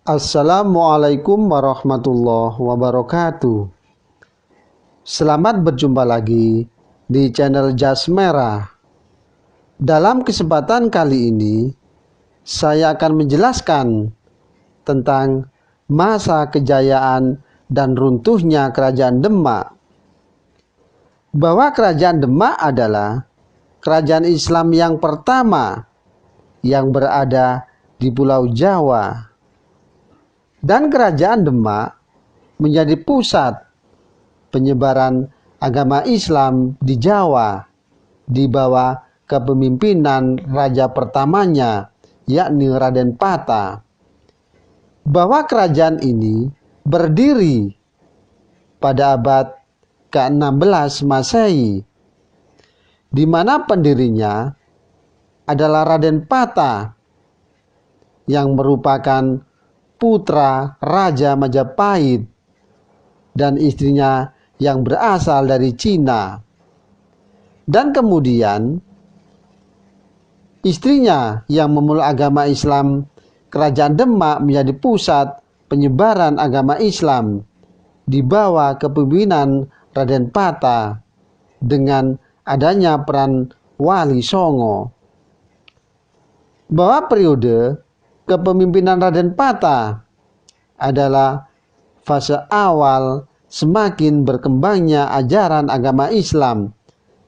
Assalamualaikum warahmatullahi wabarakatuh. Selamat berjumpa lagi di channel Jas Merah. Dalam kesempatan kali ini, saya akan menjelaskan tentang masa kejayaan dan runtuhnya Kerajaan Demak. Bahwa Kerajaan Demak adalah kerajaan Islam yang pertama yang berada di Pulau Jawa. Dan Kerajaan Demak menjadi pusat penyebaran agama Islam di Jawa di bawah kepemimpinan raja pertamanya, yakni Raden Pata. Bahwa kerajaan ini berdiri pada abad ke-16 Masehi, di mana pendirinya adalah Raden Pata yang merupakan putra Raja Majapahit dan istrinya yang berasal dari Cina. Dan kemudian istrinya yang memeluk agama Islam, Kerajaan Demak menjadi pusat penyebaran agama Islam di bawah kepemimpinan Raden Pata dengan adanya peran Wali Songo. Bahwa periode kepemimpinan Raden Pata adalah fase awal semakin berkembangnya ajaran agama Islam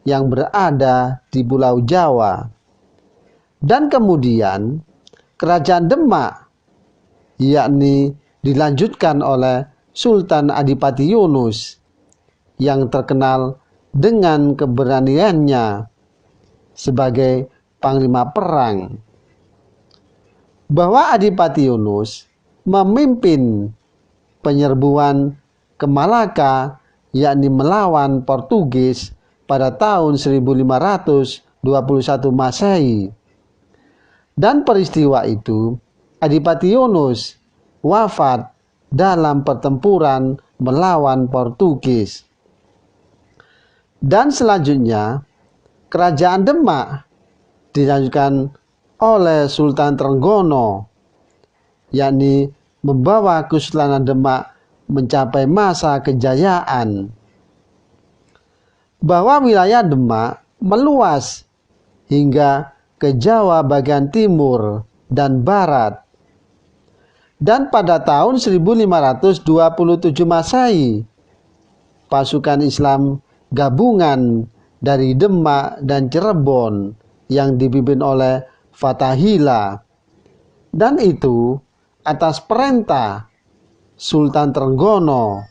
yang berada di Pulau Jawa. Dan kemudian Kerajaan Demak, yakni dilanjutkan oleh Sultan Adipati Yunus yang terkenal dengan keberaniannya sebagai panglima perang. Bahwa Adipati Yunus memimpin penyerbuan ke Malaka, yakni melawan Portugis pada tahun 1521 Masehi. Dan peristiwa itu Adipati Yunus wafat dalam pertempuran melawan Portugis. Dan selanjutnya Kerajaan Demak dilanjutkan oleh Sultan Trenggono, yakni membawa Kesultanan Demak mencapai masa kejayaan. Bahwa wilayah Demak meluas hingga ke Jawa bagian timur dan barat. Dan pada tahun 1527 Masehi, pasukan Islam gabungan dari Demak dan Cirebon yang dipimpin oleh Fathahillah, dan itu atas perintah Sultan Trenggono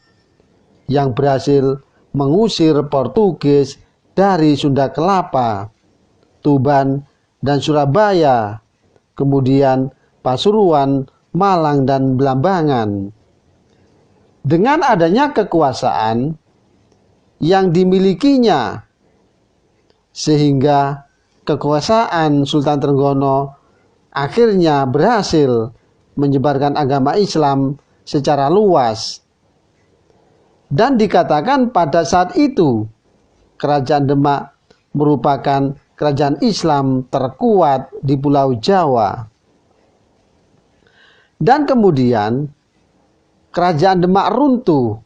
yang berhasil mengusir Portugis dari Sunda Kelapa, Tuban, dan Surabaya, kemudian Pasuruan, Malang, dan Belambangan. Dengan adanya kekuasaan yang dimilikinya, sehingga kekuasaan Sultan Trenggono akhirnya berhasil menyebarkan agama Islam secara luas. Dan dikatakan pada saat itu Kerajaan Demak merupakan kerajaan Islam terkuat di Pulau Jawa. Dan kemudian Kerajaan Demak runtuh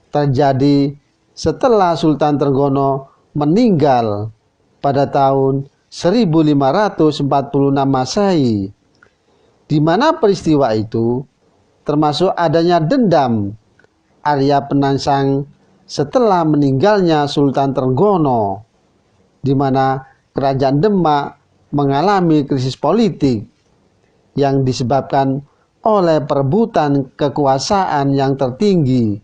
terjadi setelah Sultan Trenggono meninggal pada tahun 1546 Masehi, di mana peristiwa itu termasuk adanya dendam Arya Penangsang setelah meninggalnya Sultan Trenggono, di mana Kerajaan Demak mengalami krisis politik yang disebabkan oleh perebutan kekuasaan yang tertinggi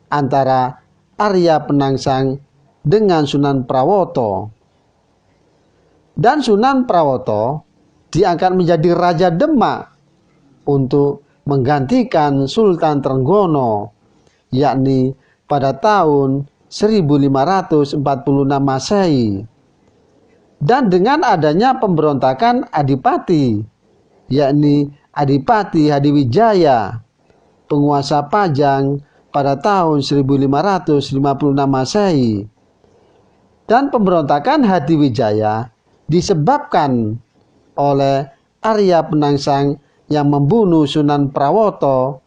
antara Arya Penangsang dengan Sunan Prawoto. Dan Sunan Prawoto diangkat menjadi Raja Demak untuk menggantikan Sultan Trenggono, yakni pada tahun 1546 Masehi. Dan dengan adanya pemberontakan Adipati, yakni Adipati Hadiwijaya, penguasa Pajang pada tahun 1556 Masehi. Dan pemberontakan Hadiwijaya disebabkan oleh Arya Penangsang yang membunuh Sunan Prawoto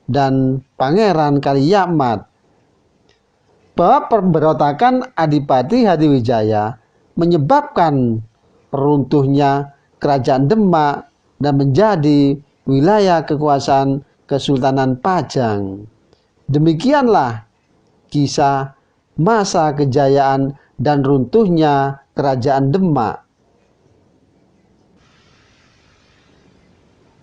dan Pangeran Kaliyamat. Bahwa pemberontakan Adipati Hadiwijaya menyebabkan runtuhnya Kerajaan Demak dan menjadi wilayah kekuasaan Kesultanan Pajang. Demikianlah kisah masa kejayaan dan runtuhnya Kerajaan Demak.